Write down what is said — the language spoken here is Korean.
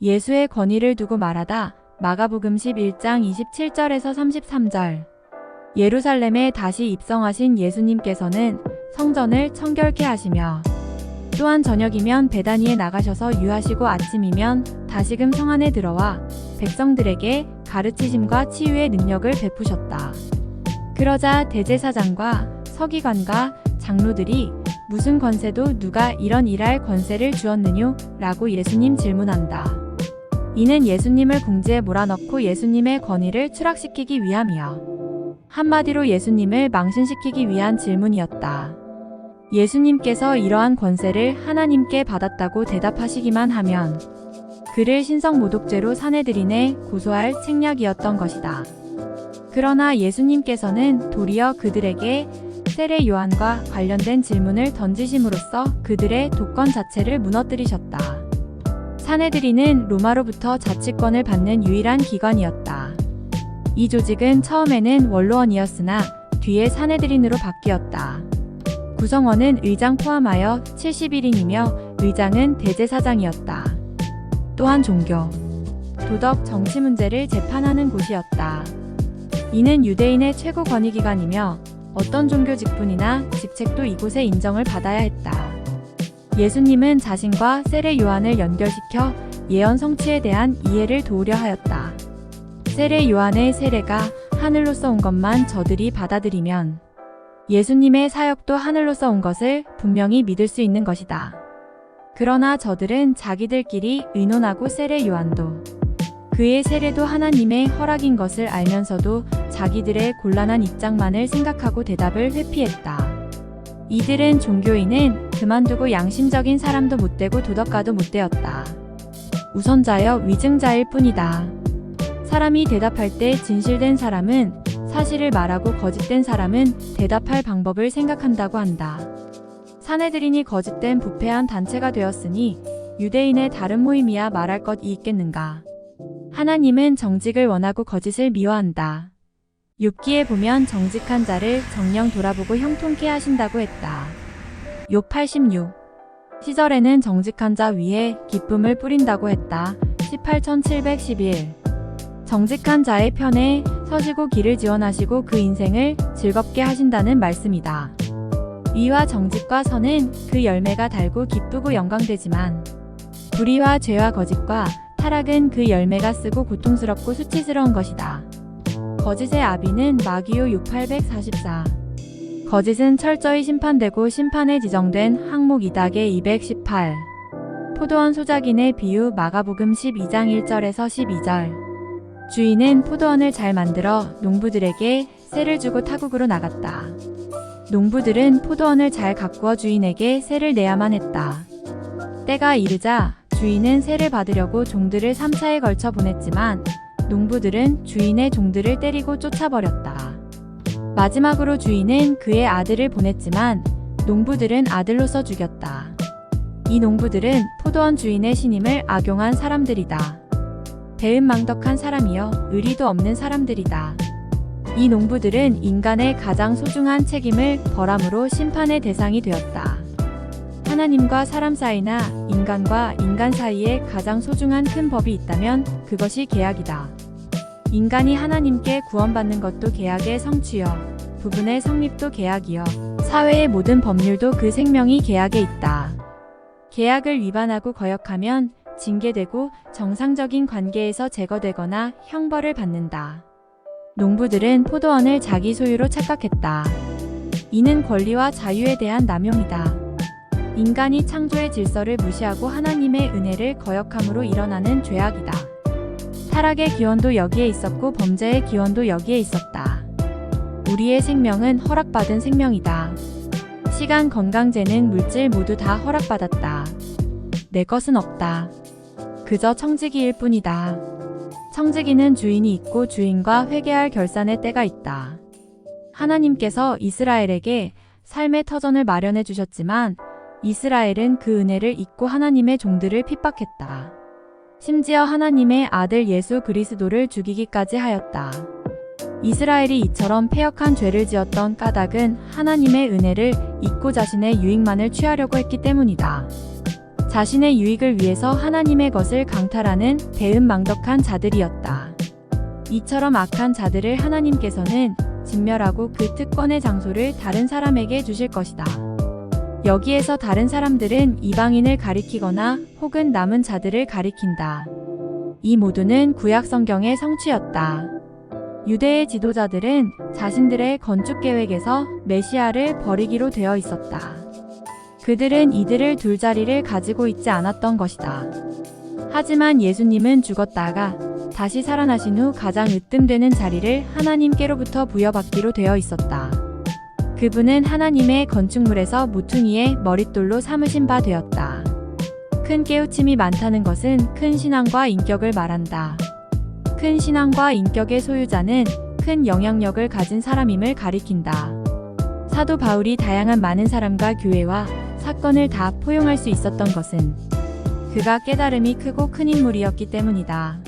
예수의 권위를 두고 말하다. 마가복음 11장 27절에서 33절. 예루살렘에 다시 입성하신 예수님께서는 성전을 청결케 하시며 또한 저녁이면 베다니에 나가셔서 유하시고 아침이면 다시금 성 안에 들어와 백성들에게 가르치심과 치유의 능력을 베푸셨다. 그러자 대제사장과 서기관과 장로들이 무슨 권세도 누가 이런 일할 권세를 주었느뇨? 라고 예수님 질문한다. 이는 예수님을 궁지에 몰아넣고 예수님의 권위를 추락시키기 위함이야. 한마디로 예수님을 망신시키기 위한 질문이었다. 예수님께서 이러한 권세를 하나님께 받았다고 대답하시기만 하면 그를 신성모독죄로 사내들인에 고소할 책략이었던 것이다. 그러나 예수님께서는 도리어 그들에게 세례 요한과 관련된 질문을 던지심으로써 그들의 독권 자체를 무너뜨리셨다. 사내들인은 로마로부터 자치권을 받는 유일한 기관이었다. 이 조직은 처음에는 원로원이었으나 뒤에 사내들인으로 바뀌었다. 구성원은 의장 포함하여 71인이며 의장은 대제사장이었다. 또한 종교, 도덕, 정치 문제를 재판하는 곳이었다. 이는 유대인의 최고 권위기관이며 어떤 종교 직분이나 직책도 이곳에 인정을 받아야 했다. 예수님은 자신과 세례 요한을 연결시켜 예언 성취에 대한 이해를 도우려 하였다. 세례 요한의 세례가 하늘로서 온 것만 저들이 받아들이면 예수님의 사역도 하늘로서 온 것을 분명히 믿을 수 있는 것이다. 그러나 저들은 자기들끼리 의논하고 세례 요한도 그의 세례도 하나님의 허락인 것을 알면서도 자기들의 곤란한 입장만을 생각하고 대답을 회피했다. 이들은 종교인은 그만두고 양심적인 사람도 못되고 도덕가도 못되었다. 우선자여 위증자일 뿐이다. 사람이 대답할 때 진실된 사람은 사실을 말하고 거짓된 사람은 대답할 방법을 생각한다고 한다. 사내들인이 거짓된 부패한 단체가 되었으니 유대인의 다른 모임이야 말할 것이 있겠는가. 하나님은 정직을 원하고 거짓을 미워한다. 욥기에 보면 정직한 자를 정녕 돌아보고 형통케 하신다고 했다. 욥 86 시절에는 정직한 자 위에 기쁨을 뿌린다고 했다. 18711 정직한 자의 편에 서시고 길을 지원하시고 그 인생을 즐겁게 하신다는 말씀이다. 의와 정직과 선은 그 열매가 달고 기쁘고 영광되지만 불의와 죄와 거짓과 타락은 그 열매가 쓰고 고통스럽고 수치스러운 것이다. 거짓의 아비는 마귀요 6844 거짓은 철저히 심판되고 심판에 지정된 항목 2닭의 218 포도원 소작인의 비유 마가복음 12장 1절에서 12절 주인은 포도원을 잘 만들어 농부들에게 세를 주고 타국으로 나갔다. 농부들은 포도원을 잘 가꾸어 주인에게 세를 내야만 했다. 때가 이르자 주인은 세를 받으려고 종들을 3차에 걸쳐 보냈지만 농부들은 주인의 종들을 때리고 쫓아버렸다. 마지막으로 주인은 그의 아들을 보냈지만 농부들은 아들로서 죽였다. 이 농부들은 포도원 주인의 신임을 악용한 사람들이다. 배은망덕한 사람이여 의리도 없는 사람들이다. 이 농부들은 인간의 가장 소중한 책임을 벌함으로 심판의 대상이 되었다. 하나님과 사람 사이나 인간과 인간 사이에 가장 소중한 큰 법이 있다면 그것이 계약이다. 인간이 하나님께 구원받는 것도 계약의 성취여, 부분의 성립도 계약이여, 사회의 모든 법률도 그 생명이 계약에 있다. 계약을 위반하고 거역하면 징계되고 정상적인 관계에서 제거되거나 형벌을 받는다. 농부들은 포도원을 자기 소유로 착각했다. 이는 권리와 자유에 대한 남용이다. 인간이 창조의 질서를 무시하고 하나님의 은혜를 거역함으로 일어나는 죄악이다. 타락의 기원도 여기에 있었고 범죄의 기원도 여기에 있었다. 우리의 생명은 허락받은 생명이다. 시간, 건강, 재능, 물질 모두 다 허락받았다. 내 것은 없다. 그저 청지기일 뿐이다. 청지기는 주인이 있고 주인과 회개할 결산의 때가 있다. 하나님께서 이스라엘에게 삶의 터전을 마련해 주셨지만 이스라엘은 그 은혜를 잊고 하나님의 종들을 핍박했다. 심지어 하나님의 아들 예수 그리스도를 죽이기까지 하였다. 이스라엘이 이처럼 패역한 죄를 지었던 까닭은 하나님의 은혜를 잊고 자신의 유익만을 취하려고 했기 때문이다. 자신의 유익을 위해서 하나님의 것을 강탈하는 배은망덕한 자들이었다. 이처럼 악한 자들을 하나님께서는 진멸하고 그 특권의 장소를 다른 사람에게 주실 것이다. 여기에서 다른 사람들은 이방인을 가리키거나 혹은 남은 자들을 가리킨다. 이 모두는 구약 성경의 성취였다. 유대의 지도자들은 자신들의 건축 계획에서 메시아를 버리기로 되어 있었다. 그들은 이들을 둘 자리를 가지고 있지 않았던 것이다. 하지만 예수님은 죽었다가 다시 살아나신 후 가장 으뜸되는 자리를 하나님께로부터 부여받기로 되어 있었다. 그분은 하나님의 건축물에서 모퉁이의 머릿돌로 삼으신 바 되었다. 큰 깨우침이 많다는 것은 큰 신앙과 인격을 말한다. 큰 신앙과 인격의 소유자는 큰 영향력을 가진 사람임을 가리킨다. 사도 바울이 다양한 많은 사람과 교회와 사건을 다 포용할 수 있었던 것은 그가 깨달음이 크고 큰 인물이었기 때문이다.